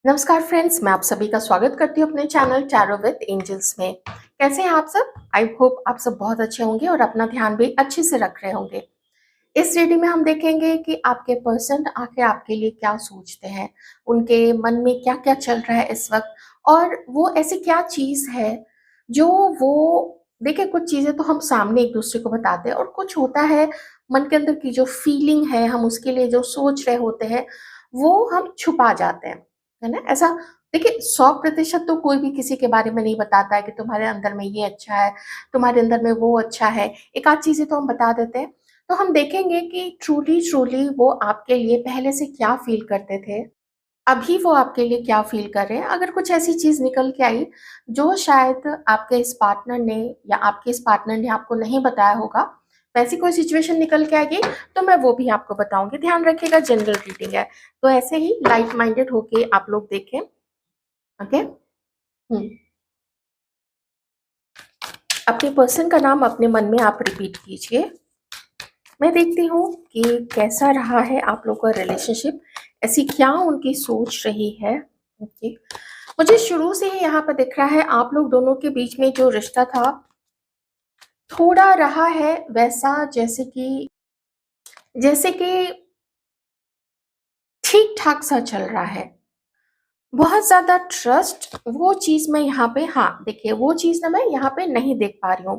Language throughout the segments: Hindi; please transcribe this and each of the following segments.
नमस्कार फ्रेंड्स, मैं आप सभी का स्वागत करती हूँ अपने चैनल टैरो विद एंजल्स में। कैसे हैं आप सब? आई होप आप सब बहुत अच्छे होंगे और अपना ध्यान भी अच्छे से रख रहे होंगे। इस रीडिंग में हम देखेंगे कि आपके पर्सन आके आपके लिए क्या सोचते हैं, उनके मन में क्या-क्या चल रहा है इस वक़्त और वो ऐसी क्या चीज़ है जो वो देखिए कुछ चीज़ें तो हम सामने एक-दूसरे को बताते हैं और कुछ होता है मन के अंदर की जो फीलिंग है, हम उसके लिए जो सोच रहे होते हैं, वो हम छुपा जाते हैं। है ना? ऐसा देखिए 100% तो कोई भी किसी के बारे में नहीं बताता है कि तुम्हारे अंदर में ये अच्छा है, तुम्हारे अंदर में वो अच्छा है। एक आध चीज़ें तो हम बता देते हैं। तो हम देखेंगे कि ट्रूली वो आपके लिए पहले से क्या फ़ील करते थे, अभी वो आपके लिए क्या फ़ील कर रहे हैं। अगर कुछ ऐसी चीज़ निकल के आई, जो शायद आपके इस पार्टनर ने या आपके इस पार्टनर ने आपको नहीं बताया होगा, वैसी कोई सिचुएशन निकल के आएगी, तो मैं वो भी आपको बताऊँगी। ध्यान रखिएगा जनरल रीडिंग है, तो ऐसे ही लाइट माइंडेड होके आप लोग देखें, ओके? हुँ। अपने पर्सन का नाम अपने मन में आप रिपीट कीजिए। मैं देखती हूँ कि कैसा रहा है आप लोगों का रिलेशनशिप, ऐसी क्या उनकी सोच रही है। ओके, मुझे शुरू से ही यहाँ पर दिख रहा है आप लोग दोनों के बीच में जो रिश्ता था, थोड़ा रहा है वैसा जैसे कि ठीक ठाक सा चल रहा है। बहुत ज्यादा ट्रस्ट वो चीज मैं यहाँ पे, हाँ देखिए वो चीज ना मैं यहाँ पे नहीं देख पा रही हूँ,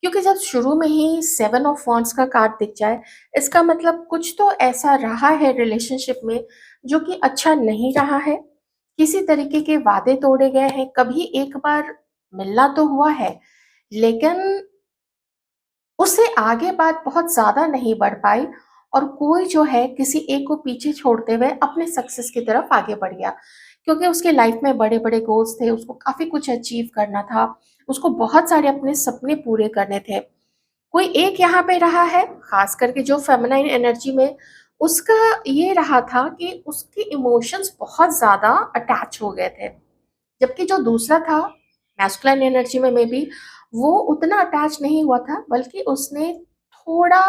क्योंकि जब शुरू में ही 7 ऑफ वॉन्ड्स का कार्ड दिख जाए, इसका मतलब कुछ तो ऐसा रहा है रिलेशनशिप में जो कि अच्छा नहीं रहा है। किसी तरीके के वादे तोड़े गए हैं, कभी एक बार मिलना तो हुआ है, लेकिन उससे आगे बात बहुत ज़्यादा नहीं बढ़ पाई और कोई जो है किसी एक को पीछे छोड़ते हुए अपने सक्सेस की तरफ आगे बढ़ गया। क्योंकि उसके लाइफ में बड़े-बड़े गोल्स थे, उसको काफ़ी कुछ अचीव करना था, उसको बहुत सारे अपने सपने पूरे करने थे। कोई एक यहाँ पे रहा है, खास करके जो फेमिनाइन एनर्जी में, उसका ये रहा था कि उसके इमोशंस बहुत ज़्यादा अटैच हो गए थे। जबकि जो दूसरा था, मैस्कुलिन एनर्जी में मे बी, वो उतना अटैच नहीं हुआ था, बल्कि उसने थोड़ा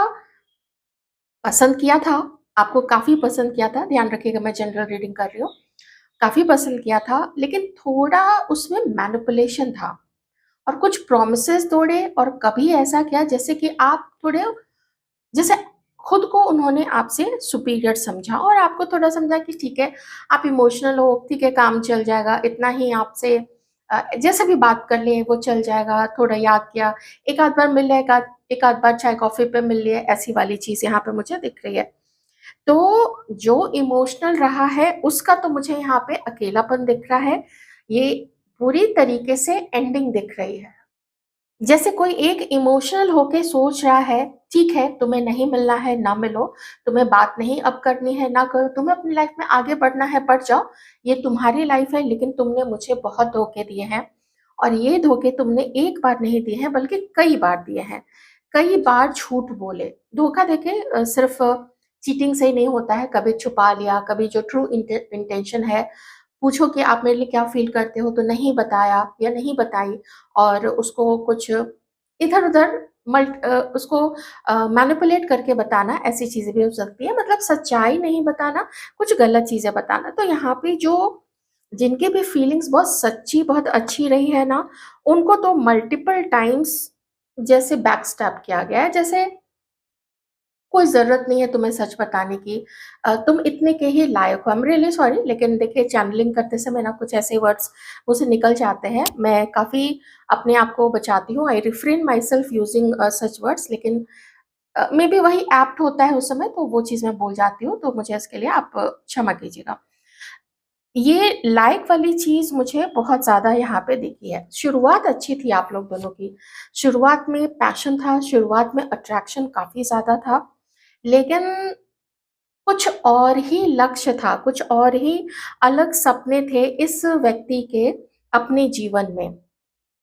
पसंद किया था, आपको काफ़ी पसंद किया था। ध्यान रखिएगा मैं जनरल रीडिंग कर रही हूँ। काफ़ी पसंद किया था, लेकिन थोड़ा उसमें मैनिपुलेशन था और कुछ प्रॉमिसेस तोड़े और कभी ऐसा किया जैसे कि आप थोड़े, जैसे खुद को उन्होंने आपसे सुपीरियर समझा और आपको थोड़ा समझा कि ठीक है, आप इमोशनल हो, ठीक है काम चल जाएगा, इतना ही आपसे जैसे भी बात कर लिए वो चल जाएगा, थोड़ा याद किया, एक आध बार मिल लिया, एक आध बार चाय कॉफ़ी पे मिल लिए, ऐसी वाली चीज़ यहाँ पे मुझे दिख रही है। तो जो इमोशनल रहा है उसका तो मुझे यहाँ पे अकेलापन दिख रहा है, ये पूरी तरीके से एंडिंग दिख रही है। जैसे कोई एक इमोशनल होके सोच रहा है, ठीक है, तुम्हें नहीं मिलना है, ना मिलो, तुम्हें बात नहीं अब करनी है, ना करो, तुम्हें अपनी लाइफ में आगे बढ़ना है, बढ़ जाओ, ये तुम्हारी लाइफ है, लेकिन तुमने मुझे बहुत धोखे दिए हैं और ये धोखे तुमने एक बार नहीं दिए हैं, बल्कि कई बार दिए हैं। कई बार झूठ बोले। धोखा देखिए सिर्फ चीटिंग से ही नहीं होता है, कभी छुपा लिया, कभी जो ट्रू इंटेंशन है, पूछो कि आप मेरे लिए क्या फ़ील करते हो? तो नहीं बताया या नहीं बताई और उसको कुछ इधर-उधर उसको मैनिपुलेट करके बताना, ऐसी चीज़ें भी हो सकती हैं। मतलब सच्चाई नहीं बताना, कुछ गलत चीज़ें बताना। तो यहाँ पे जो जिनकी भी फीलिंग्स बहुत सच्ची, बहुत अच्छी रही है ना, उनको तो मल्टीपल टाइम्स जैसे बैकस्टैब किया गया है। जैसे कोई ज़रूरत नहीं है तुम्हें सच बताने की। तुम इतने के ही लायक हो। आई एम रियली सॉरी, लेकिन देखिए चैनलिंग करते समय ना कुछ ऐसे वर्ड्स मुँह से निकल जाते हैं। मैं काफ़ी अपने आप को बचाती हूँ। आई refrain my self using such words, लेकिन मेबी वही ऐप्ट होता है उस समय, तो वो चीज़ मैं बोल जाती हूँ, तो मुझे इसके लिए आप क्षमा कीजिएगा। ये लाइक वाली चीज़ मुझे बहुत ज़्यादा यहाँ पे दिखी है। शुरुआत अच्छी थी आप लोग दोनों की। शुरुआत में पैशन था, शुरुआत में अट्रैक्शन काफ़ी ज़्यादा था, लेकिन कुछ और ही लक्ष्य था, कुछ और ही अलग सपने थे इस व्यक्ति के अपने जीवन में।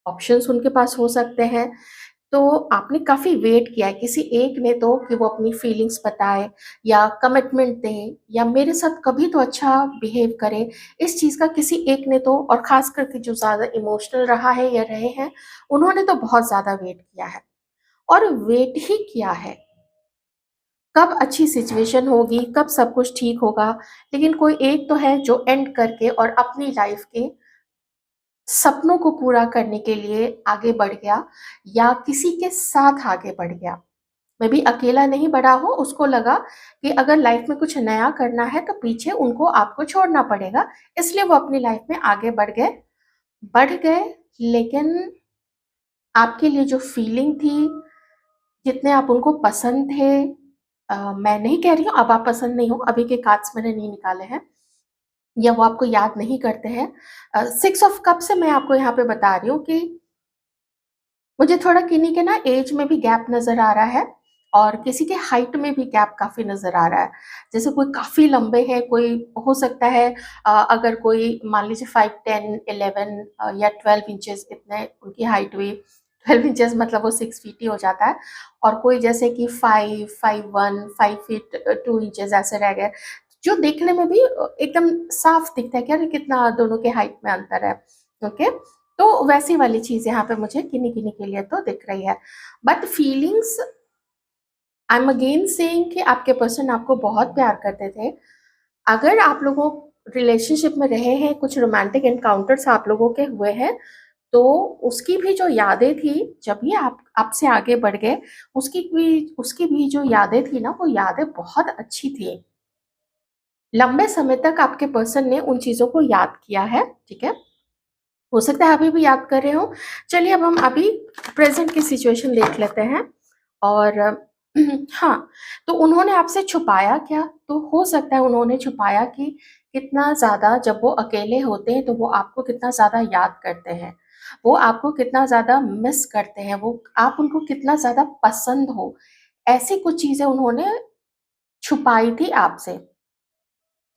ऑप्शंस उनके पास हो सकते हैं, तो आपने काफ़ी वेट किया है किसी एक ने तो, कि वो अपनी फीलिंग्स बताए या कमिटमेंट दे या मेरे साथ कभी तो अच्छा बिहेव करे। इस चीज़ का किसी एक ने तो, और ख़ास करके जो ज़्यादा इमोशनल रहा है या रहे हैं, उन्होंने तो बहुत ज़्यादा वेट किया है और वेट ही किया है। कब अच्छी सिचुएशन होगी, कब सब कुछ ठीक होगा, लेकिन कोई एक तो है जो एंड करके और अपनी लाइफ के सपनों को पूरा करने के लिए आगे बढ़ गया या किसी के साथ आगे बढ़ गया। मैं भी अकेला नहीं बढ़ा हूँ, उसको लगा कि अगर लाइफ में कुछ नया करना है तो पीछे उनको आपको छोड़ना पड़ेगा, इसलिए वो अपनी लाइफ में आगे बढ़ गए। लेकिन आपके लिए जो फीलिंग थी, जितने आप उनको पसंद थे, मैं नहीं कह रही हूँ अब आप पसंद नहीं हो, अभी के कार्ड्स मैंने नहीं निकाले हैं या वो आपको याद नहीं करते हैं। 6 ऑफ कप से मैं आपको यहाँ पे बता रही हूँ कि मुझे थोड़ा किन्हीं के ना एज में भी गैप नज़र आ रहा है और किसी के हाइट में भी गैप काफ़ी नज़र आ रहा है। जैसे कोई काफ़ी लंबे हैं, कोई हो सकता है अगर कोई मान लीजिए 5, 10, 11 या 12 इंचेस इतने उनकी हाइट हुई, 12 इंचेस मतलब वो 6 फीट ही हो जाता है और कोई जैसे कि 5, 5, 1, 5 फीट 2 इंचेस ऐसे रह गए, जो देखने में भी एकदम साफ दिखता है कि अरे कितना दोनों के हाइट में अंतर है। ओके? तो वैसी वाली चीज़ यहाँ पे मुझे किन्हीं-किन्हीं के लिए तो दिख रही है। But feelings I am again saying कि आपके पर्सन आपको बहुत प्यार करते थे। अगर आप लोगों रिलेशनशिप में रहे हैं, कुछ रोमांटिक एनकाउंटर्स आप लोगों के हुए हैं, तो उसकी भी जो यादें थी, जब ये आप आपसे आगे बढ़ गए, उसकी भी जो यादें थी ना, वो यादें बहुत अच्छी थी। लंबे समय तक आपके पर्सन ने उन चीज़ों को याद किया है, ठीक है? हो सकता है अभी भी याद कर रहे हो। चलिए अब हम अभी प्रेज़ेंट की सिचुएशन देख लेते हैं और हाँ, तो उन्होंने आपसे छुपाया क्या? तो हो सकता है उन्होंने छुपाया कि कितना ज़्यादा जब वो अकेले होते हैं, तो वो आपको कितना ज़्यादा याद करते हैं। वो आपको कितना ज़्यादा मिस करते हैं, वो आप उनको कितना ज़्यादा पसंद हो। ऐसी कुछ चीज़ें उन्होंने छुपाई थी आपसे।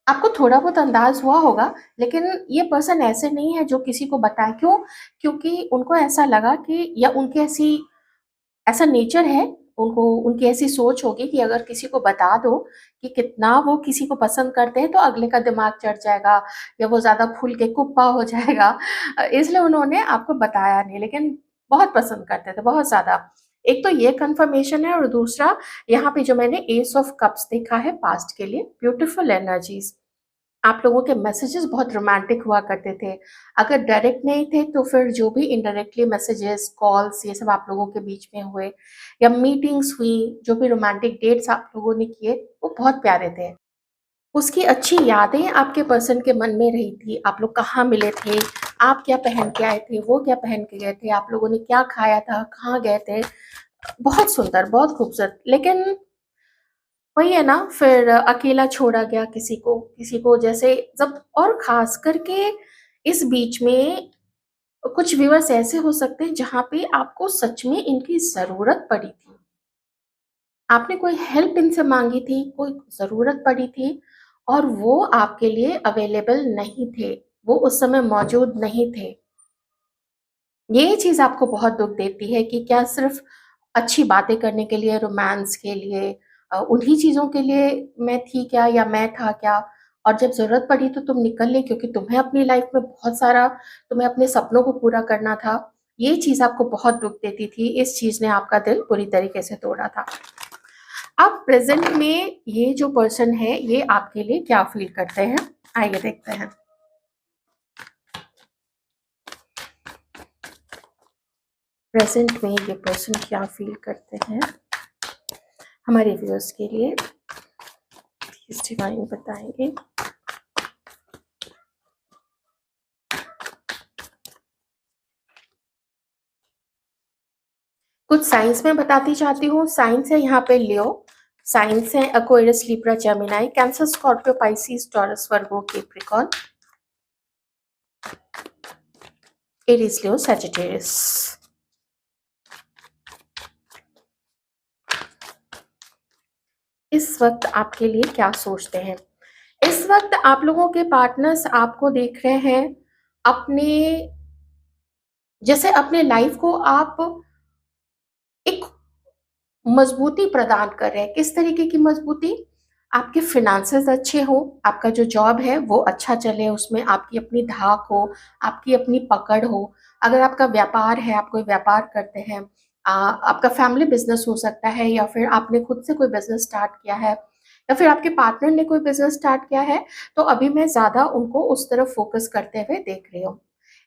आपको थोड़ा बहुत अंदाज़ हुआ होगा, लेकिन ये पर्सन ऐसे नहीं है जो किसी को बताए। क्यों? क्योंकि उनको ऐसा लगा कि या उनकी ऐसा नेचर है, उनको उनकी ऐसी सोच होगी कि अगर किसी को बता दो कि कितना वो किसी को पसंद करते हैं, तो अगले का दिमाग चढ़ जाएगा या वो ज़्यादा फूल के कुप्पा हो जाएगा। इसलिए उन्होंने आपको बताया नहीं, लेकिन बहुत पसंद करते थे, बहुत ज़्यादा। एक तो ये कन्फर्मेशन है और दूसरा यहाँ पे जो मैंने एस ऑफ कप्स देखा है पास्ट के लिए, ब्यूटीफुल एनर्जीज़। आप लोगों के मैसेजेस बहुत रोमांटिक हुआ करते थे। अगर डायरेक्ट नहीं थे तो फिर जो भी इनडायरेक्टली मैसेजेस, कॉल्स ये सब आप लोगों के बीच में हुए या मीटिंग्स हुई, जो भी रोमांटिक डेट्स आप लोगों ने किए, वो बहुत प्यारे थे। उसकी अच्छी यादें आपके पर्सन के मन में रही थी। आप लोग कहाँ मिले थे, आप क्या पहन के आए थे, वो क्या पहन के गए थे, आप लोगों ने क्या खाया था, कहाँ गए थे। बहुत सुंदर, बहुत खूबसूरत। लेकिन वही है ना, फिर अकेला छोड़ा गया किसी को जैसे जब और ख़ास करके इस बीच में कुछ व्यूअर्स ऐसे हो सकते हैं जहाँ पे आपको सच में इनकी ज़रूरत पड़ी थी। आपने कोई हेल्प इनसे माँगी थी, कोई ज़रूरत पड़ी थी और वो आपके लिए अवेलेबल नहीं थे, वो उस समय मौजूद नहीं थे। ये चीज़ आपको बहुत दुःख देती है कि क्या सिर्फ़ अच्छी बातें करने के लिए, रोमांस के लिए उन्हीं चीज़ों के लिए मैं थी क्या या मैं था क्या? और जब ज़रूरत पड़ी तो तुम निकल ली क्योंकि तुम्हें अपनी लाइफ़ में बहुत सारा तुम्हें अपने सपनों को पूरा करना था। ये चीज़ आपको बहुत दुःख देती थी, इस चीज़ ने आपका दिल बुरी तरीके से तोड़ा था। अब प्रेज़ेंट में ये जो पर्सन है, ये आपके लिए क्या फ़ील करते हैं? आइए देखते हैं। प्रेज़ेंट में ये पर्सन क्या फ़ील करते हैं? हमारे व्यूअर्स के लिए प्लीज़ डिवाइन बताएँगे। कुछ साइंस मैं बताती चाहती हूँ। साइंस है यहाँ पे लियो, साइंस है Aquarius, Libra, Gemini, Cancer, Scorpio, Pisces, Taurus, Virgo, Capricorn, Aries, Leo, Sagittarius. इस वक्त आपके लिए क्या सोचते हैं? इस वक्त आप लोगों के पार्टनर्स आपको देख रहे हैं अपने, जैसे अपने लाइफ को आप एक मजबूती प्रदान कर रहे हैं। किस तरीके की मजबूती? आपके फिनेंसेस अच्छे हों, आपका जो जॉब है वो अच्छा चले, उसमें आपकी अपनी धाक हो, आपकी अपनी पकड़ हो। अगर आपका व्यापार है, आप कोई व्यापार करते हैं, आपका फैमिली बिजनेस हो सकता है, या फिर आपने खुद से कोई बिजनेस स्टार्ट किया है, या फिर आपके पार्टनर ने कोई बिजनेस स्टार्ट किया है, तो अभी मैं ज्यादा उनको उस तरफ फोकस करते हुए देख रही हूँ।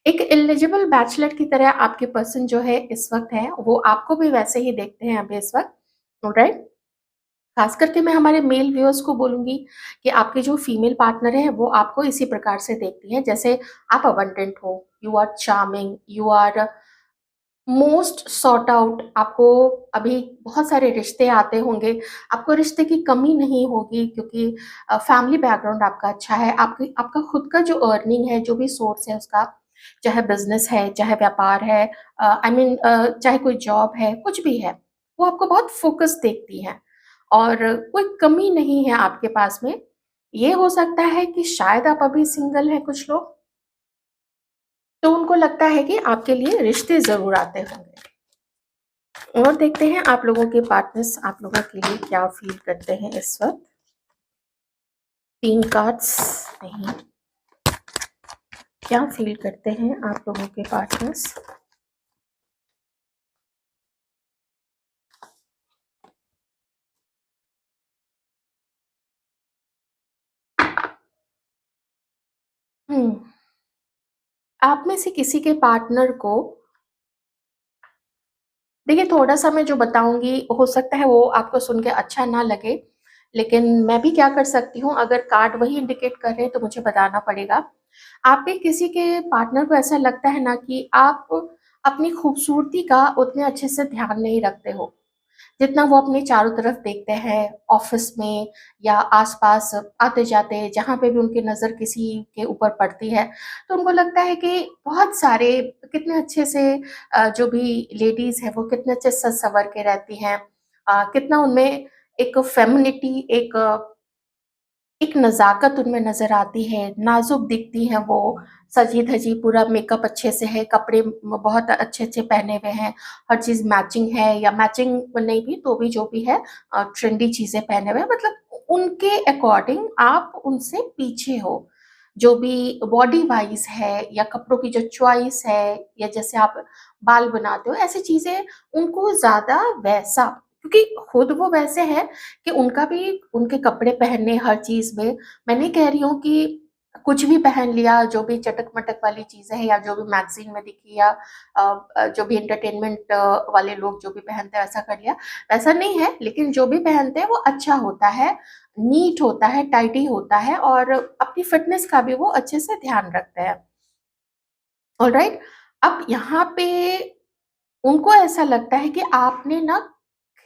एक एलिजिबल बैचलर की तरह आपके पर्सन जो है इस वक्त है, वो आपको भी वैसे ही देखते हैं अभी इस वक्त, राइट। खास करके मैं हमारे मेल व्यूअर्स को बोलूंगी कि आपके जो फीमेल पार्टनर है वो आपको इसी प्रकार से देखती है, जैसे आप अबंडेंट हो, you are charming, you are most sought out. आपको अभी बहुत सारे रिश्ते आते होंगे, आपको रिश्ते की कमी नहीं होगी, क्योंकि फैमिली बैकग्राउंड आपका अच्छा है। आपकी आपका खुद का जो अर्निंग है, जो भी सोर्स है उसका, चाहे बिजनेस है, चाहे व्यापार है, आई मीन चाहे कोई जॉब है, कुछ भी है, वो आपको बहुत फोकस देखती है, और कोई कमी नहीं है आपके पास में। ये हो सकता है कि शायद आप अभी सिंगल हैं कुछ लोग, तो उनको लगता है कि आपके लिए रिश्ते जरूर आते होंगे। और देखते हैं आप लोगों के पार्टनर्स आप लोगों के लिए क्या फील करते हैं इस वक्त। 3 कार्ड्स नहीं, क्या फील करते हैं आप लोगों के पार्टनर्स। हम्म आप में से किसी के पार्टनर को, देखिए थोड़ा सा मैं जो बताऊंगी हो सकता है वो आपको सुन के अच्छा ना लगे, लेकिन मैं भी क्या कर सकती हूँ, अगर कार्ड वही इंडिकेट कर रहे हैं तो मुझे बताना पड़ेगा। आप पे किसी के पार्टनर को ऐसा लगता है ना कि आप अपनी खूबसूरती का उतने अच्छे से ध्यान नहीं रखते हो, जितना वो अपने चारों तरफ देखते हैं, ऑफिस में या आसपास आते जाते, जहाँ पे भी उनकी नज़र किसी के ऊपर पड़ती है, तो उनको लगता है कि बहुत सारे कितने अच्छे से जो भी लेडीज है वो कितने अच्छे सज संवर के रहती हैं, कितना उनमें एक फेमिनिटी, एक नज़ाकत उनमें नज़र आती है, नाज़ुक दिखती हैं वो, सजी-धजी, पूरा मेकअप अच्छे से है, कपड़े बहुत अच्छे-अच्छे पहने हुए हैं, हर चीज़ मैचिंग है, या मैचिंग नहीं भी तो भी जो भी है ट्रेंडी चीज़ें पहने हुए हैं, मतलब उनके अकॉर्डिंग आप उनसे पीछे हो। जो भी बॉडी वाइज़ है, या कपड़ों की जो चॉइस है, या जैसे आप बाल बनाते हो, ऐसी चीज़ें उनको ज़्यादा वैसा, क्योंकि खुद वो वैसे हैं कि उनका भी उनके कपड़े पहनने हर चीज़ में, मैं नहीं कह रही हूँ कि कुछ भी पहन लिया, जो भी चटक-मटक वाली चीज़ें हैं, या जो भी मैगज़ीन में दिखी, या जो भी एंटरटेनमेंट वाले लोग जो भी पहनते हैं वैसा कर लिया, वैसा नहीं है। लेकिन जो भी पहनते हैं वो अच्छा होता है, नीट होता है, टाइडी होता है, और अपनी फिटनेस का भी वो अच्छे से ध्यान रखते हैं। ऑलराइट? अब यहाँ पे उनको ऐसा लगता है कि आपने ना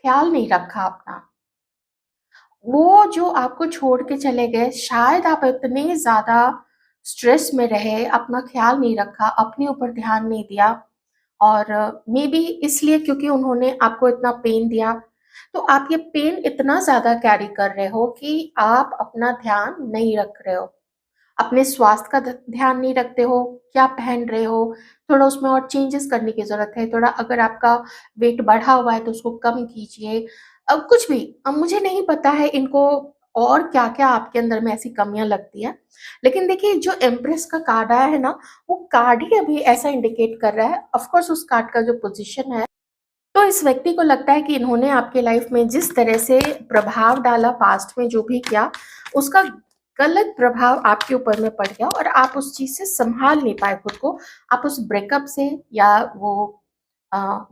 ख़्याल नहीं रखा अपना। वो जो आपको छोड़ के चले गए, शायद आप इतने ज़्यादा स्ट्रेस में रहे, अपना ख़्याल नहीं रखा, अपने ऊपर ध्यान नहीं दिया, और मेबी इसलिए क्योंकि उन्होंने आपको इतना पेन दिया, तो आप ये पेन इतना ज़्यादा कैरी कर रहे हो कि आप अपना ध्यान नहीं रख रहे हो। अपने स्वास्थ्य का ध्यान नहीं रखते हो, क्या पहन रहे हो, थोड़ा उसमें और चेंजेस करने की ज़रूरत है। थोड़ा अगर आपका वेट बढ़ा हुआ है तो उसको कम कीजिए। अब कुछ भी, अब मुझे नहीं पता है इनको और क्या-क्या आपके अंदर में ऐसी कमियाँ लगती हैं। लेकिन देखिए जो एम्प्रेस का कार्ड आया है ना, वो कार्ड ही अभी ऐसा इंडिकेट कर रहा है। ऑफ कोर्स उस कार्ड का जो पोज़ीशन है, तो इस व्यक्ति को लगता है कि इन्होंने आपके लाइफ में जिस तरह से प्रभाव डाला, पास्ट में जो भी किया, उसका गलत प्रभाव आपके ऊपर में पड़ गया, और आप उस चीज़ से संभाल नहीं पाए खुद को। आप उस ब्रेकअप से, या वो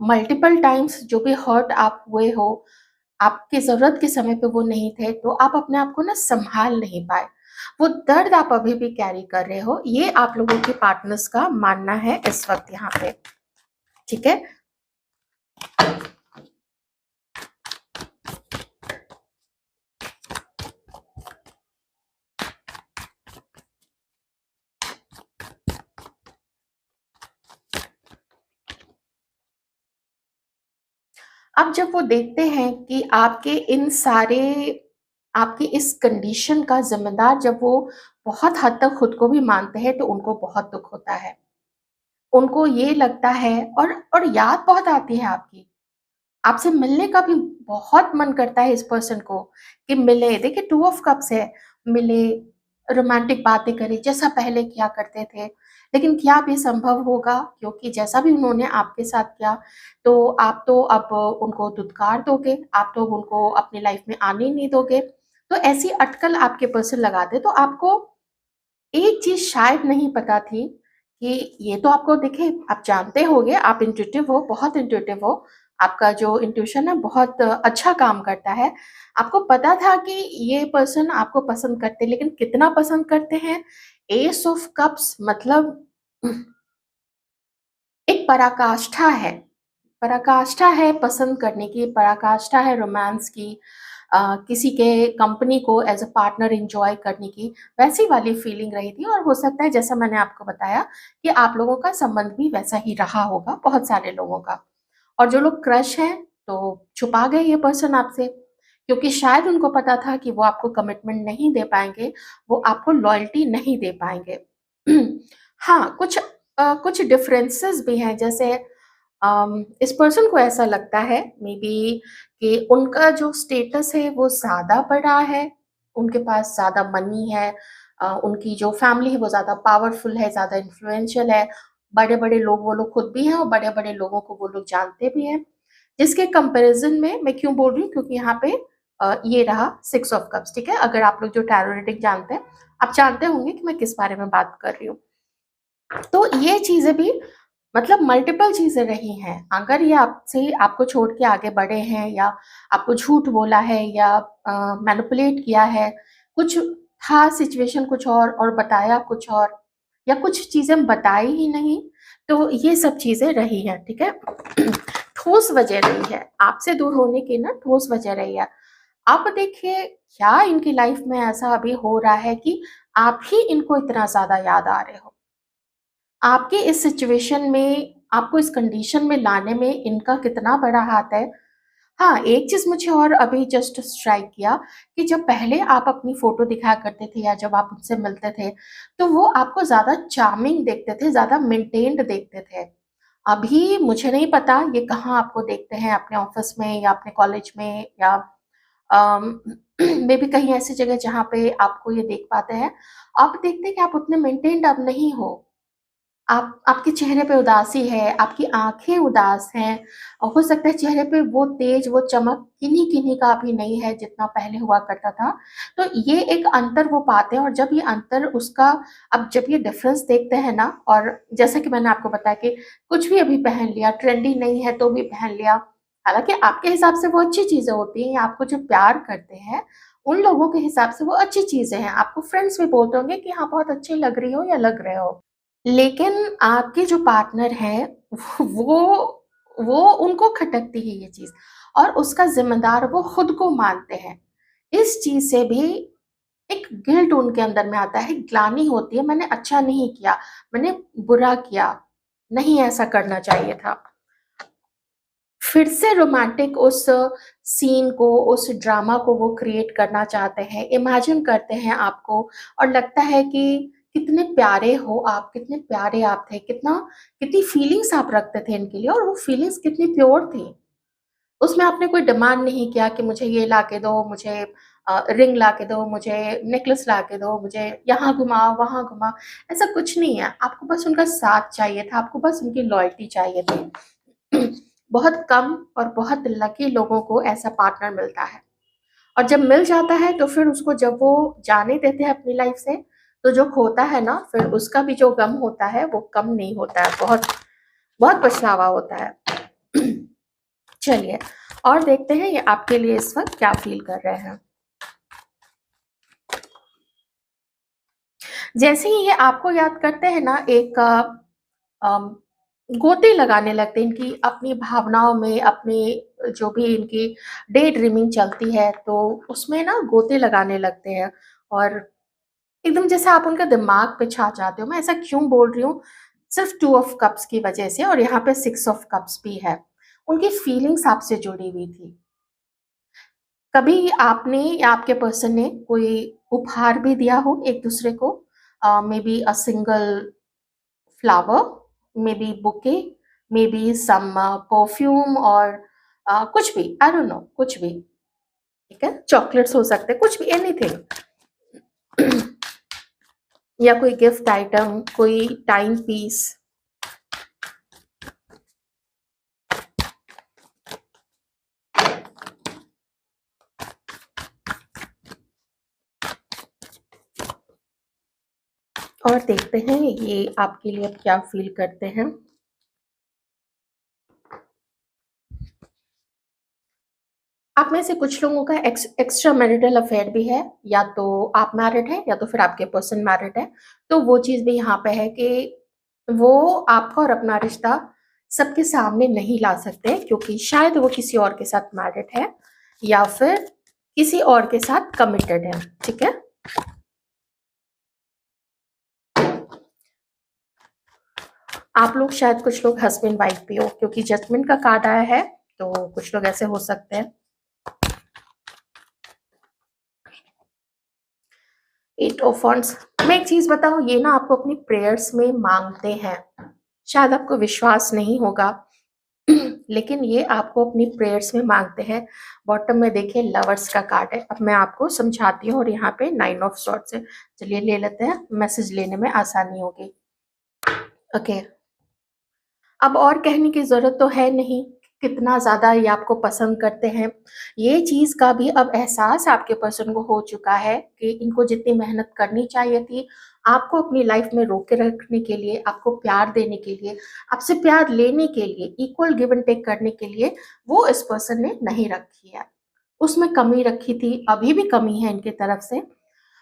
मल्टीपल टाइम्स जो भी हर्ट आप हुए हो, आपकी ज़रूरत के समय पे वो नहीं थे, तो आप अपने आप को ना संभाल नहीं पाए। वो दर्द आप अभी भी कैरी कर रहे हो, ये आप लोगों के पार्टनर्स का मानना है इस वक़्त यहाँ पे, ठीक है? अब जब वो देखते हैं कि आपकी इस कंडीशन का ज़िम्मेदार जब वो बहुत हद तक खुद को भी मानते हैं, तो उनको बहुत दुःख होता है। उनको ये लगता है, और याद बहुत आती है आपकी। आपसे मिलने का भी बहुत मन करता है इस पर्सन को, कि मिले। देखिए 2 ऑफ कप्स है, मिले, रोमांटिक बातें करें जैसा पहले किया करते थे। लेकिन क्या अब ये संभव होगा? क्योंकि जैसा भी उन्होंने आपके साथ किया, तो आप तो अब उनको धुतकार दोगे, आप तो उनको अपनी लाइफ में आने ही नहीं दोगे। तो ऐसी अटकल आपके पर्सन लगाते, तो आपको एक चीज़ शायद नहीं पता थी कि ये तो आपको देखिए, आप जानते होंगे, आप इंट्यूटिव हो, बहुत इंट्यूटिव हो, आपका जो इंट्यूशन है बहुत अच्छा काम करता है। आपको पता था कि ये पर्सन आपको पसंद करते हैं, लेकिन कितना पसंद करते हैं? एस ऑफ कप्स मतलब एक पराकाष्ठा है। पराकाष्ठा है पसंद करने की, पराकाष्ठा है रोमांस की, किसी के कंपनी को एज़ अ पार्टनर एन्जॉय करने की, वैसी वाली फीलिंग रही थी। और हो सकता है जैसा मैंने आपको बताया कि आप लोगों का संबंध भी वैसा ही रहा होगा, बहुत सारे लोगों का। और जो लोग क्रश हैं, तो छुपा गए ये पर्सन आपसे, क्योंकि शायद उनको पता था कि वो आपको कमिटमेंट नहीं दे पाएँगे, वो आपको लॉयल्टी नहीं दे पाएँगे। हाँ, कुछ डिफरेंसेस भी हैं, जैसे इस पर्सन को ऐसा लगता है मे बी कि उनका जो स्टेटस है वो ज़्यादा बड़ा है, उनके पास ज़्यादा मनी है, उनकी जो फैमिली है वो ज़्यादा पावरफुल है, ज़्यादा इन्फ्लुएंशियल है, बड़े-बड़े लोग वो लोग खुद भी हैं और बड़े-बड़े लोगों को वो लोग जानते भी हैं। जिसके कंपैरिज़न में मैं क्यों बोल रही हूँ, क्योंकि यहाँ पे ये रहा 6 ऑफ कप्स, ठीक है? अगर आप लोग जो टैरो रीडिंग जानते हैं, आप जानते होंगे कि मैं किस बारे में बात कर रही हूँ। तो ये चीज़ें भी मतलब मल्टीपल चीज़ें रही हैं। अगर ये आपसे आपको छोड़ के आगे बढ़े हैं, या आपको झूठ बोला है, या मैनिपुलेट किया है, कुछ था सिचुएशन कुछ और बताया कुछ और, या कुछ चीज़ें बताई ही नहीं, तो ये सब चीज़ें रही हैं, ठीक है? ठोस वजह रही है, आपसे दूर होने की ना ठोस वजह रही है। अब देखिए क्या इनकी लाइफ में ऐसा अभी हो रहा है कि आप ही इनको इतना ज़्यादा याद आ रहे हो। आपके इस सिचुएशन में, आपको इस कंडीशन में लाने में इनका कितना बड़ा हाथ है। हाँ, एक चीज़ मुझे और अभी जस्ट स्ट्राइक किया कि जब पहले आप अपनी फ़ोटो दिखाया करते थे या जब आप उनसे मिलते थे, तो वो आपको ज़्यादा चार्मिंग देखते थे, ज़्यादा मेंटेन्ड देखते थे। अभी मुझे नहीं पता ये कहाँ आपको देखते हैं, अपने ऑफ़िस में या अपने कॉलेज में, या अम, मेबी कहीं ऐसी जगह जहाँ पे आपको ये देख पाते हैं। आप देखते हैं कि आप उतने मेंटेन्ड अब नहीं हो। आपके चेहरे पे उदासी है, आपकी आँखें उदास हैं, और हो सकता है चेहरे पे वो तेज, वो चमक किन्हीं-किन्हीं का अभी नहीं है जितना पहले हुआ करता था। तो ये एक अंतर वो पाते हैं, और जब ये अंतर उसका, अब जब ये डिफ़रेंस देखते हैं ना, और जैसा कि मैंने आपको बताया कि कुछ भी अभी पहन लिया, ट्रेंडी नहीं है तो भी पहन लिया। हालाँकि आपके हिसाब से वो अच्छी चीज़ें होती हैं, या आपको जो प्यार करते हैं, उन लोगों के हिसाब से वो अच्छी चीज़ें हैं। आपको फ्रेंड्स भी बोलते होंगे कि हाँ, बहुत अच्छी लग रही हो या लग रहे हो। लेकिन आपके जो पार्टनर हैं, वो वो उनको खटकती है ये चीज़, और उसका ज़िम्मेदार वो खुद को मानते हैं। इस चीज़ से भी एक गिल्ट उनके अंदर में आता है, ग्लानि होती है, मैंने अच्छा नहीं किया, मैंने बुरा किया, नहीं ऐसा करना चाहिए था। फिर से रोमांटिक उस सीन को, उस ड्रामा को वो क्रिएट करना चाहते हैं, इमेजिन करते हैं आपको, और लगता है कि कितने प्यारे हो आप, कितने प्यारे आप थे, कितनी फीलिंग्स आप रखते थे इनके लिए, और वो फीलिंग्स कितनी प्योर थी। उसमें आपने कोई डिमांड नहीं किया कि मुझे ये ला के दो, मुझे रिंग ला के दो, मुझे नेकलेस ला के दो, मुझे यहाँ घुमाओ, वहाँ घुमाओ, ऐसा कुछ नहीं है। आपको बस उनका साथ चाहिए था, आपको बस उनकी लॉयल्टी चाहिए थी। बहुत कम और बहुत लकी लोगों को ऐसा पार्टनर मिलता है, और जब मिल जाता है तो फिर उसको जब वो जाने देते हैं अपनी लाइफ से, तो जो खोता है ना, फिर उसका भी जो गम होता है वो कम नहीं होता है, बहुत बहुत पछतावा होता है। चलिए, और देखते हैं ये आपके लिए इस वक्त क्या फील कर रहे हैं। जैसे ही ये आपको याद करते हैं ना, एक अम, गोते लगाने लगते हैं इनकी अपनी भावनाओं में, अपनी जो भी इनकी डे ड्रीमिंग चलती है, तो उसमें ना गोते लगाने लगते हैं, और एकदम जैसे आप उनका दिमाग पे छा जाते हो। मैं ऐसा क्यों बोल रही हूँ? सिर्फ़ 2 ऑफ कप्स की वज़ह से, और यहाँ पे 6 ऑफ कप्स भी है। उनकी फीलिंग्स आपसे जुड़ी हुई थी। कभी आपने या आपके पर्सन ने कोई उपहार भी दिया हो एक-दूसरे को, maybe a single flower, maybe bouquet, maybe some perfume, और कुछ भी, आई डोंट नो, कुछ भी, ठीक है? चॉकलेट्स हो सकते हैं, कुछ भी, एनीथिंग। या कोई गिफ्ट आइटम, कोई टाइम पीस। और देखते हैं ये आपके लिए अब क्या फील करते हैं। आप में से कुछ लोगों का एक्स्ट्रा मैरिटल अफेयर भी है, या तो आप मैरिड हैं या तो फिर आपके पर्सन मैरिड है। तो वो चीज़ भी यहाँ पे है कि वो आपका और अपना रिश्ता सबके सामने नहीं ला सकते, क्योंकि शायद वो किसी और के साथ मैरिड है या फिर किसी और के साथ कमिटेड है। ठीक है, आप लोग शायद कुछ लोग हस्बैंड वाइफ भी हो, क्योंकि जजमेंट का कार्ड आया है, तो कुछ लोग ऐसे हो सकते हैं। 8 ऑफ वांड्स। मैं एक चीज बताऊं, ये ना आपको अपनी प्रेयर्स में मांगते हैं। शायद आपको विश्वास नहीं होगा लेकिन ये आपको अपनी प्रेयर्स में मांगते हैं। बॉटम में देखिए लवर्स का कार्ड है। अब मैं आपको समझाती हूँ, और यहाँ पे 9 ऑफ सॉर्ड्स है। चलिए ले लेते हैं, मैसेज लेने में आसानी होगी। ओके, अब और कहने की ज़रूरत तो है नहीं, कितना ज़्यादा ये आपको पसंद करते हैं। ये चीज़ का भी अब एहसास आपके पर्सन को हो चुका है कि इनको जितनी मेहनत करनी चाहिए थी, आपको अपनी लाइफ में रोके रखने के लिए, आपको प्यार देने के लिए, आपसे प्यार लेने के लिए, इक्वल गिव एंड टेक करने के लिए, वो इस पर्सन ने नहीं रखी है। उसमें कमी रखी थी, अभी भी कमी है इनकी तरफ से।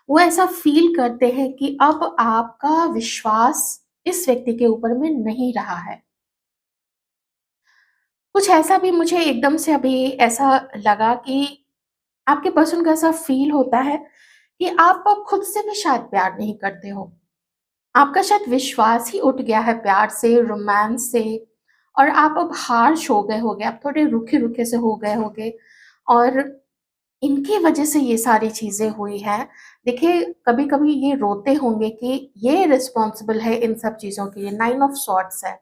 वो ऐसा फ़ील करते हैं कि अब आपका विश्वास इस व्यक्ति के ऊपर में नहीं रहा है। कुछ ऐसा भी मुझे एकदम से अभी ऐसा लगा कि आपके पर्सन को ऐसा फ़ील होता है कि आप अब खुद से भी शायद प्यार नहीं करते हो। आपका शायद विश्वास ही उठ गया है प्यार से, रोमांस से, और आप अब हार्श हो गए होगे, आप थोड़े रूखे-रूखे से हो गए होगे, और इनकी वजह से ये सारी चीज़ें हुई हैं। देखिए, कभी-कभी ये रोते होंगे कि ये रिस्पॉन्सिबल है इन सब चीज़ों के लिए। 9 ऑफ सॉर्ड्स है।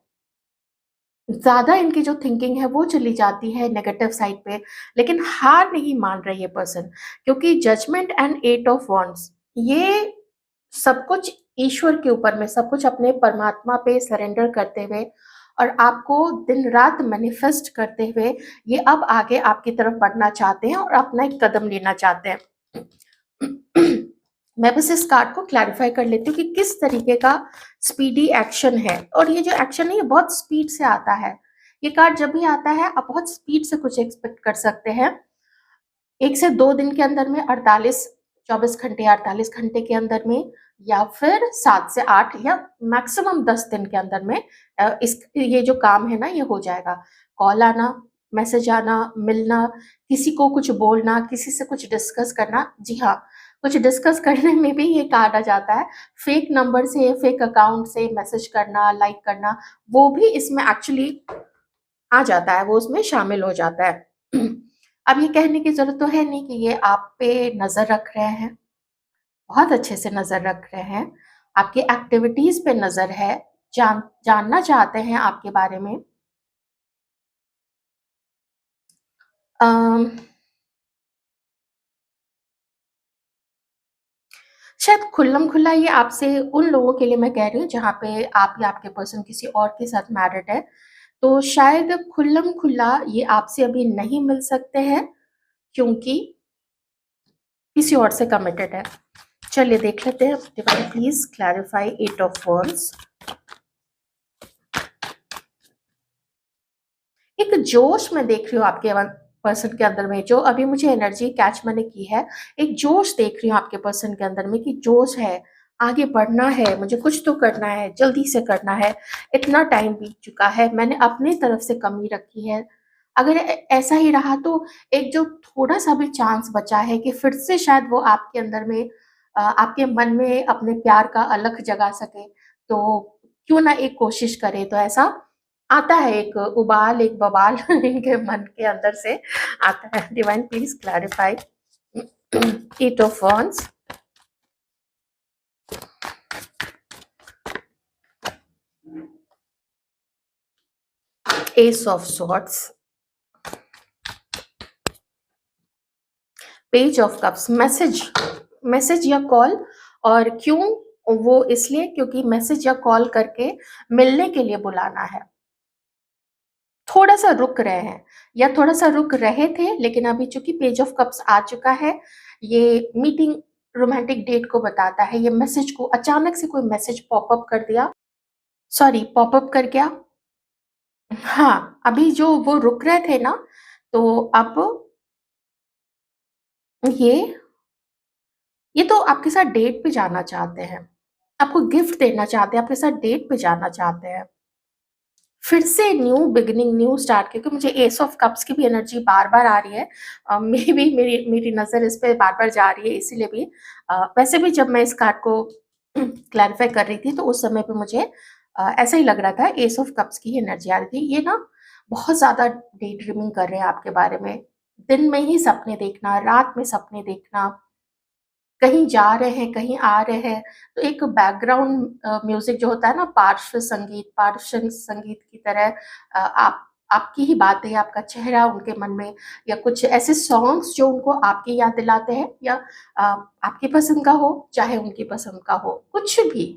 ज़्यादा इनकी जो थिंकिंग है वो चली जाती है नेगेटिव साइड पे, लेकिन हार नहीं मान रही है पर्सन, क्योंकि जजमेंट एंड 8 ऑफ वांड्स, ये सब कुछ ईश्वर के ऊपर में, सब कुछ अपने परमात्मा पे सरेंडर करते हुए और आपको दिन रात मैनिफेस्ट करते हुए ये अब आगे आपकी तरफ बढ़ना चाहते हैं और अपना एक कदम लेना चाहते हैं। मैं बस इस कार्ड को क्लैरिफाई कर लेती हूँ कि किस तरीके का स्पीडी एक्शन है, और ये जो एक्शन है ये बहुत स्पीड से आता है। ये कार्ड जब भी आता है आप बहुत स्पीड से कुछ एक्सपेक्ट कर सकते हैं। 1 से 2 दिन के अंदर में, 48 24 घंटे 48 घंटे के अंदर में, या फिर 7 से 8 या मैक्सिमम 10 दिन के अंदर में इस ये जो काम है ना ये हो जाएगा। कॉल आना, मैसेज आना, मिलना, किसी को कुछ बोलना, किसी से कुछ डिस्कस करना। जी हाँ, कुछ डिस्कस करने में भी ये कार्ड आ जाता है। फेक नंबर से, फेक अकाउंट से मैसेज करना, लाइक करना, वो भी इसमें एक्चुअली आ जाता है, वो उसमें शामिल हो जाता है। अब ये कहने की ज़रूरत तो है नहीं कि ये आप पे नज़र रख रहे हैं, बहुत अच्छे से नज़र रख रहे हैं, आपकी एक्टिविटीज़ पे नज़र है, जानना चाहते हैं आपके बारे में। अम, शायद खुल्लम-खुल्ला ये आपसे उन लोगों के लिए मैं कह रही हूँ जहाँ पे आप या आपके पर्सन किसी और के साथ मैरिड है, तो शायद खुल्लम-खुल्ला ये आपसे अभी नहीं मिल सकते हैं, क्योंकि किसी और से कमिटेड है। चलिए देख लेते हैं। Divine please clarify 8 of wands. एक जोश मैं देख रही हूँ आपके पर्सन के अंदर में, जो अभी मुझे एनर्जी कैच मैंने की है। एक जोश देख रही हूँ आपके पर्सन के अंदर में कि जोश है, आगे बढ़ना है, मुझे कुछ तो करना है, जल्दी से करना है। इतना टाइम बीत चुका है, मैंने अपनी तरफ से कमी रखी है। अगर ऐसा ही रहा तो एक जो थोड़ा सा भी चांस बचा है कि फिर से शायद वो आपके अंदर में आपके मन में अपने प्यार का अलख जगा सके, तो क्यों ना एक कोशिश करे। तो ऐसा आता है, एक उबाल, एक बवाल इनके मन के अंदर से आता है। Divine please clarify 8 of wands. S of swords, page of cups. Message या कॉल, और क्यों वो इसलिए क्योंकि मैसेज या कॉल करके मिलने के लिए बुलाना है। थोड़ा-सा रुक रहे हैं या थोड़ा-सा रुक रहे थे, लेकिन अभी चूँकि पेज ऑफ कप्स आ चुका है, ये मीटिंग रोमांटिक डेट को बताता है। ये मैसेज को अचानक से कोई मैसेज पॉपअप कर दिया, सॉरी पॉपअप कर गया। हाँ, अभी जो वो रुक रहे थे ना, तो अब ये ये तो आपके साथ डेट पे जाना चाहते हैं, आपको गिफ्ट देना चाहते हैं, आपके साथ डेट पे जाना चाहते हैं। फिर से न्यू बिगिनिंग, न्यू स्टार्ट, क्योंकि मुझे एस ऑफ कप्स की भी एनर्जी बार-बार आ रही है। मे बी मेरी मेरी नज़र इस पे बार-बार जा रही है इसीलिए भी। वैसे भी जब मैं इस कार्ड को क्लैरिफ़ाई कर रही थी तो उस समय पे मुझे ऐसा ही लग रहा था, एस ऑफ कप्स की एनर्जी आ रही थी। ये ना बहुत ज़्यादा डे ड्रीमिंग कर रहे हैं आपके बारे में। दिन में ही सपने देखना, रात में सपने देखना, कहीं जा रहे हैं, कहीं आ रहे हैं, तो एक बैकग्राउंड म्यूज़िक जो होता है ना, पार्श्व संगीत की तरह आप आपकी ही बातें, आपका चेहरा उनके मन में, या कुछ ऐसे सॉन्ग्स जो उनको आपकी याद दिलाते हैं, या अ, आपकी पसंद का हो, चाहे उनकी पसंद का हो, कुछ भी।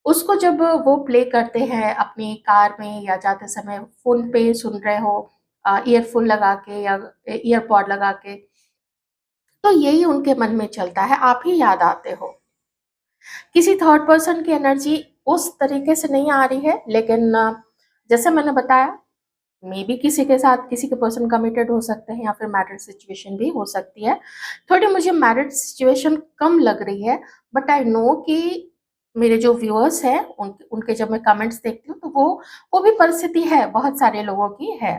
उसको जब वो प्ले करते हैं अपनी कार में या जाते समय फ़ोन पे सुन रहे हो, ईयरफ़ोन लगा के या ईयरपॉड लगा के, तो यही उनके मन में चलता है, आप ही याद आते हो। किसी थर्ड पर्सन की एनर्जी उस तरीके से नहीं आ रही है, लेकिन जैसे मैंने बताया, मे बी किसी के साथ किसी के पर्सन कमिटेड हो सकते हैं या फिर मैरिड सिचुएशन भी हो सकती है। थोड़ी मुझे मैरिड सिचुएशन कम लग रही है, बट आई नो कि मेरे जो व्यूअर्स हैं उनके उनके जब मैं कमेंट्स देखती हूँ तो वो भी परिस्थिति है, बहुत सारे लोगों की है।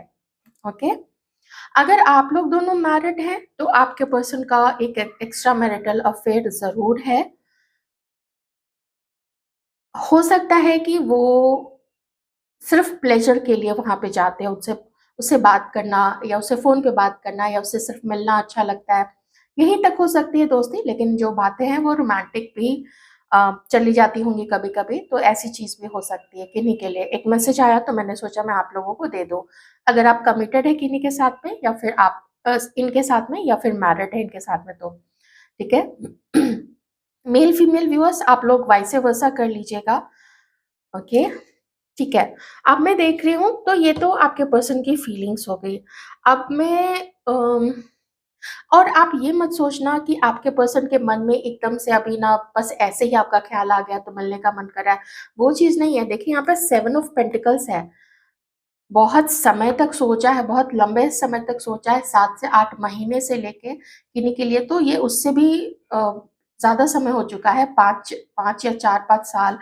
ओके? अगर आप लोग दोनों मैरिड हैं तो आपके पर्सन का एक एक्स्ट्रा मैरिटल अफेयर ज़रूर है। हो सकता है कि वो सिर्फ़ प्लेज़र के लिए वहाँ पे जाते हैं, उससे उससे बात करना या उससे फ़ोन पे बात करना या उससे सिर्फ़ मिलना अच्छा लगता है। यहीं तक हो सकती है दोस्ती, लेकिन जो बातें हैं वो रोमांटिक भी चली जाती होंगी कभी-कभी, तो ऐसी चीज़ भी हो सकती है किन्हीं के लिए। एक मैसेज आया तो मैंने सोचा मैं आप लोगों को दे दूँ। अगर आप कमिटेड हैं किन्हीं के साथ में या फिर आप इनके साथ में या फिर मैरिड हैं इनके साथ में तो, ठीक है? मेल फीमेल व्यूअर्स आप लोग वाइस वर्सा कर लीजिएगा, ओके? ठीक है। अब मैं देख रही हूँ तो ये तो आपके पर्सन की फीलिंग्स हो गई। अब मैं और आप ये मत सोचना कि आपके पर्सन के मन में एकदम से अभी ना बस ऐसे ही आपका ख़्याल आ गया तो मिलने का मन कर रहा है, वो चीज़ नहीं है। देखिए यहाँ पे 7 ऑफ पेंटिकल्स है। बहुत समय तक सोचा है, बहुत लंबे समय तक सोचा है, 7 से 8 महीने से लेके किन्हीं के लिए तो ये उससे भी ज़्यादा समय हो चुका है, 5 या 4-5 साल,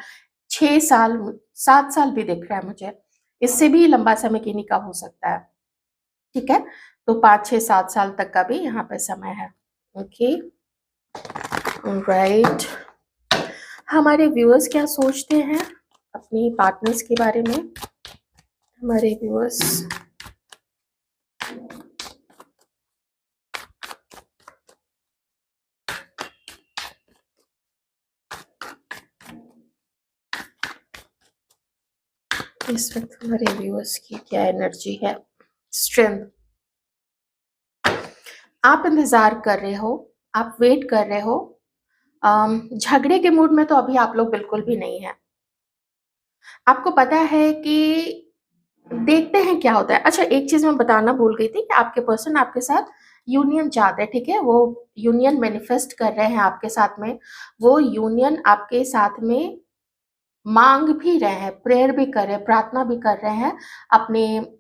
6 साल, 7 साल भी दिख रहा है मुझे। इससे भी लंबा समय किन्हीं का हो सकता है, ठीक है? तो 5, 6, 7 साल तक का भी यहाँ पे समय है। Okay, alright. हमारे व्यूअर्स क्या सोचते हैं अपनी पार्टनर्स के बारे में? हमारे व्यूअर्स इस वक़्त हमारे व्यूअर्स की क्या एनर्जी है? स्ट्रेंथ। आप इंतज़ार कर रहे हो, आप वेट कर रहे हो। झगड़े के मूड में तो अभी आप लोग बिल्कुल भी नहीं हैं। आपको पता है कि देखते हैं क्या होता है। अच्छा, एक चीज़ मैं बताना भूल गई थी कि आपके पर्सन आपके साथ यूनियन चाहते हैं, ठीक है? वो यूनियन मैनिफेस्ट कर रहे हैं आपके साथ में। वो यूनियन आपके साथ में माँग भी रहे हैं, प्रेयर भी कर रहे हैं, प्रार्थना भी कर रहे हैं अपने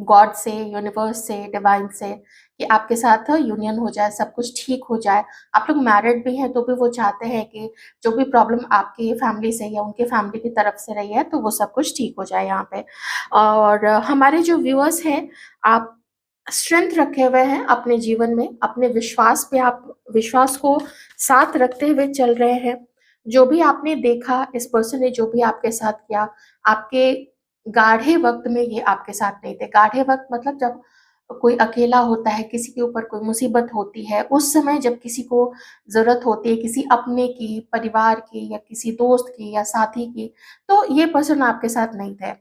गॉड से, यूनिवर्स से, डिवाइन से कि आपके साथ यूनियन हो जाए, सब कुछ ठीक हो जाए। आप लोग मैरिड भी हैं तो भी वो चाहते हैं कि जो भी प्रॉब्लम आपकी फैमिली से या उनके फैमिली की तरफ से रही है तो वो सब कुछ ठीक हो जाए यहाँ पे। और हमारे जो व्यूअर्स हैं, आप स्ट्रेंथ रखे हुए हैं अपने जीवन में, अपने विश्वास पे आप विश्वास को साथ रखते हुए चल रहे हैं। जो भी आपने देखा, इस पर्सन ने जो भी आपके साथ किया, आपके गाढ़े वक़्त में ये आपके साथ नहीं थे। गाढ़े वक़्त मतलब जब कोई अकेला होता है, किसी के ऊपर कोई मुसीबत होती है, उस समय जब किसी को ज़रूरत होती है, किसी अपने की, परिवार की या किसी दोस्त की या साथी की, तो ये पर्सन आपके साथ नहीं थे।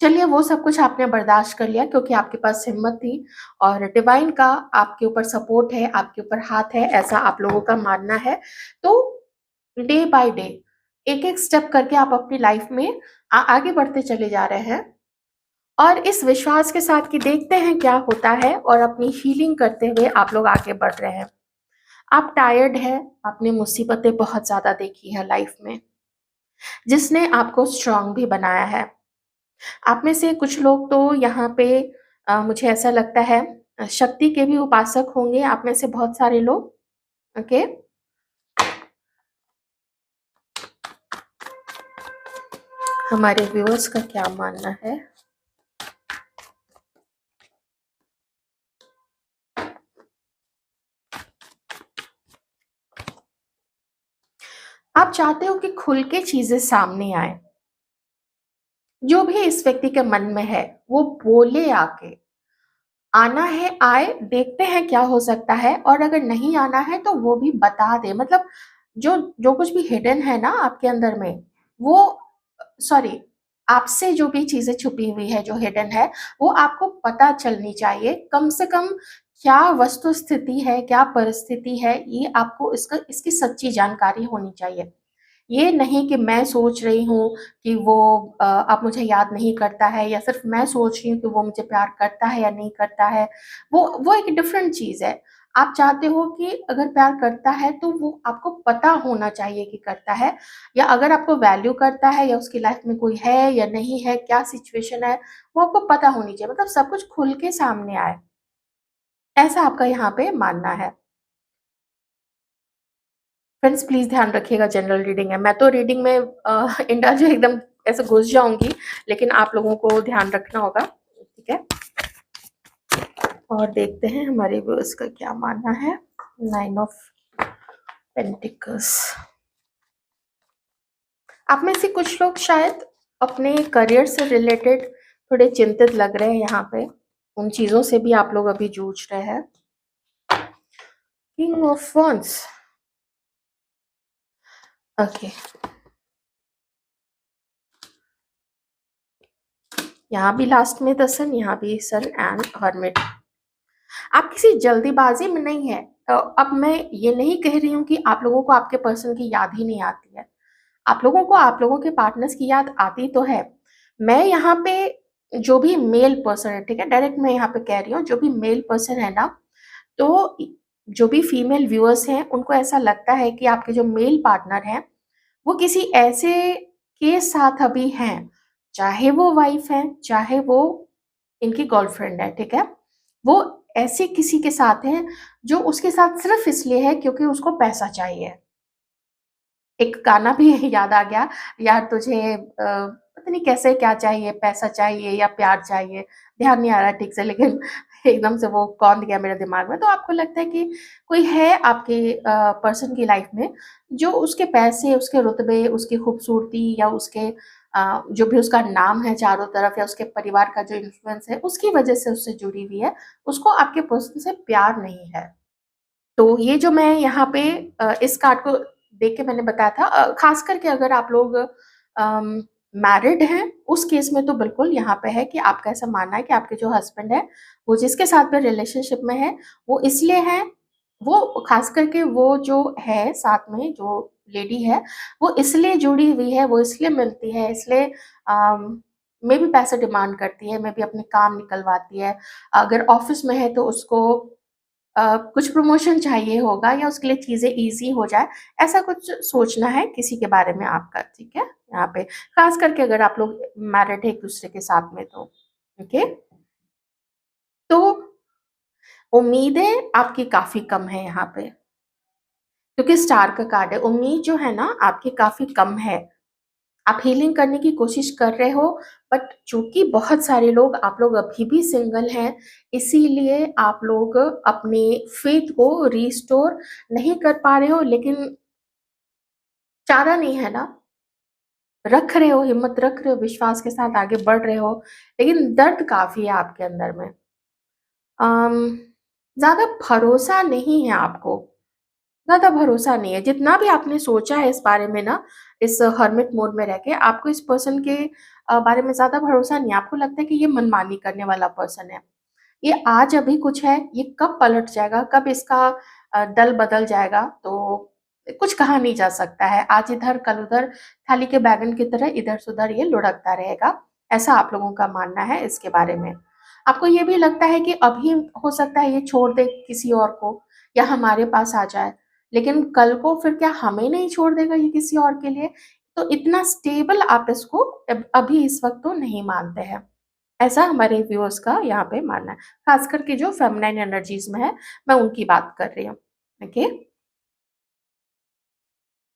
चलिए वो सब कुछ आपने बर्दाश्त कर लिया क्योंकि आपके पास हिम्मत थी और डिवाइन का आपके ऊपर सपोर्ट है, आपके ऊपर हाथ है, ऐसा आप लोगों का मानना है। तो डे बाय डे एक-एक स्टेप करके आप अपनी लाइफ में आगे बढ़ते चले जा रहे हैं और इस विश्वास के साथ कि देखते हैं क्या होता है और अपनी हीलिंग करते हुए आप लोग आगे बढ़ रहे हैं। आप टायर्ड हैं, आपने मुसीबतें बहुत ज़्यादा देखी है लाइफ में, जिसने आपको स्ट्रॉन्ग भी बनाया है। आप में से कुछ लोग तो यहाँ पे मुझे ऐसा लगता है शक्ति के भी उपासक होंगे आप में से बहुत सारे लोग, ओके? हमारे व्यूअर्स का क्या मानना है? आप चाहते हो कि खुल के चीज़ें सामने आएँ। जो भी इस व्यक्ति के मन में है, वो बोले आके। आना है आए, देखते हैं क्या हो सकता है और अगर नहीं आना है तो वो भी बता दे। मतलब जो जो कुछ भी हिडन है ना आपके अंदर में, वो सॉरी आपसे जो भी चीज़ें छुपी हुई है, जो हिडन है, वो आपको पता चलनी चाहिए। कम से कम क्या वस्तु स्थिति है, क्या परिस्थिति है, ये आपको इसकी सच्ची जानकारी होनी चाहिए। ये नहीं कि मैं सोच रही हूँ कि वो अब मुझे याद नहीं करता है या सिर्फ़ मैं सोच रही हूँ कि वो मुझे प्यार करता है या नहीं करता है, वो एक डिफ़रेंट चीज़ है। आप चाहते हो कि अगर प्यार करता है तो वो आपको पता होना चाहिए कि करता है या अगर आपको वैल्यू करता है या उसकी लाइफ़ में कोई है या नहीं है, क्या सिचुएशन है, वो आपको पता होनी चाहिए। मतलब सब कुछ खुल के सामने आए, ऐसा आपका यहाँ पे मानना है। फ्रेंड्स प्लीज़ ध्यान रखिएगा जनरल रीडिंग है। मैं तो रीडिंग में इंडल्ज एकदम ऐसे घुस जाऊँगी, लेकिन आप लोगों को ध्यान रखना होगा, ठीक है? और देखते हैं हमारे व्यूअर्स का क्या मानना है। 9 ऑफ पेंटिकल्स। आप में से कुछ लोग शायद अपने करियर से रिलेटेड थोड़े चिंतित लग रहे हैं यहाँ पे। उन चीज़ों से भी आप लोग अभी जूझ रहे हैं। King of wands, okay. यहाँ भी लास्ट में द सन, यहाँ भी सन एंड हर्मिट। आप किसी जल्दीबाजी में नहीं है। अब मैं ये नहीं कह रही हूँ कि आप लोगों को आपके पर्सन की याद ही नहीं आती है। आप लोगों को आप लोगों के पार्टनर्स की याद आती तो है। मैं यहाँ पे जो भी मेल पर्सन है, ठीक है? डायरेक्ट मैं यहाँ पे कह रही हूँ, जो भी मेल पर्सन है ना, तो जो भी फीमेल व्यूअर्स हैं, उनको ऐसा लगता है कि आपके जो मेल पार्टनर हैं, वो किसी ऐसे के साथ अभी हैं, चाहे वो वाइफ है, चाहे वो इनकी गर्लफ्रेंड है, ठीक है? वो ऐसे किसी के साथ है जो उसके साथ सिर्फ इसलिए है क्योंकि उसको पैसा चाहिए। एक गाना भी याद आ गया, यार तुझे पता नहीं कैसे क्या चाहिए, पैसा चाहिए या प्यार चाहिए, ध्यान नहीं आ रहा ठीक से लेकिन एकदम से वो कौंध गया मेरे दिमाग में। तो आपको लगता है कि कोई है आपके पर्सन की लाइफ में जो उसके पैसे, उसके रुतबे, उसकी खूबसूरती या उसके जो भी उसका नाम है चारों तरफ या उसके परिवार का जो इन्फ्लुएंस है, उसकी वजह से उससे जुड़ी हुई है, उसको आपके पर्सन से प्यार नहीं है। तो ये जो मैं यहाँ पे इस कार्ड को देख के मैंने बताया था ख़ास करके अगर आप लोग मैरिड हैं, उस केस में तो बिल्कुल यहाँ पे है कि आपका ऐसा मानना है कि आपके जो हस्बैंड है, वो जिसके साथ में रिलेशनशिप में है, वो इसलिए है वो ख़ास करके वो जो है साथ में जो लेडी है, वो इसलिए जुड़ी हुई है, वो इसलिए मिलती है, इसलिए मेबी पैसा डिमांड करती है, मेबी अपने काम निकलवाती है। अगर ऑफ़िस में है तो उसको कुछ प्रमोशन चाहिए होगा या उसके लिए चीज़ें ईज़ी हो जाए, ऐसा कुछ सोचना है किसी के बारे में आपका, ठीक है? यहाँ पे ख़ास करके अगर आप लोग मैरिड हैं एक-दूसरे के साथ में तो, ओके? तो उम्मीदें आपकी काफ़ी कम है यहाँ पे, क्योंकि स्टार का कार्ड है। उम्मीद जो है ना आपकी काफ़ी कम है। आप हीलिंग करने की कोशिश कर रहे हो, बट चूँकि बहुत सारे लोग आप लोग अभी भी सिंगल हैं, इसीलिए आप लोग अपने फेथ को रिस्टोर नहीं कर पा रहे हो, लेकिन चारा नहीं है ना, रख रहे हो, हिम्मत रख रहे हो, विश्वास के साथ आगे बढ़ रहे हो, लेकिन दर्द काफ़ी है आपके अंदर में। अम, ज़्यादा भरोसा नहीं है आपको। ज़्यादा भरोसा नहीं है। जितना भी आपने सोचा है इस बारे में ना, इस हर्मिट मोड में रह के, आपको इस पर्सन के बारे में ज़्यादा भरोसा नहीं है। आपको लगता है कि ये मनमानी करने वाला पर्सन है। ये आज अभी कुछ है, ये कब पलट जाएगा, कब इसका दल बदल जाएगा, तो कुछ कहा नहीं जा सकता है। आज इधर कल उधर, थाली के बैगन की तरह इधर से उधर ये लुढ़कता रहेगा। ऐसा आप लोगों का मानना है इसके बारे में। आपको ये भी लगता है कि अभी हो सकता है ये छोड़ दे किसी और को या हमारे पास आ जाए, लेकिन कल को फिर क्या हमें नहीं छोड़ देगा ये किसी और के लिए? तो इतना स्टेबल आप इसको अभी इस वक़्त तो नहीं मानते हैं। ऐसा हमारे व्यूअर्स का यहाँ पे मानना है। ख़ास करके जो फेमिनाइन एनर्जीज़ में है, मैं उनकी बात कर रही हूँ। ओके?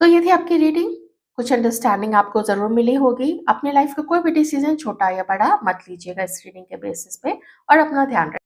तो ये थी आपकी रीडिंग। कुछ अंडरस्टैंडिंग आपको ज़रूर मिली होगी। अपनी लाइफ़ का कोई भी डिसीज़न छोटा या बड़ा मत लीजिएगा इस रीडिंग के बेसिस पे, और अपना ध्यान रख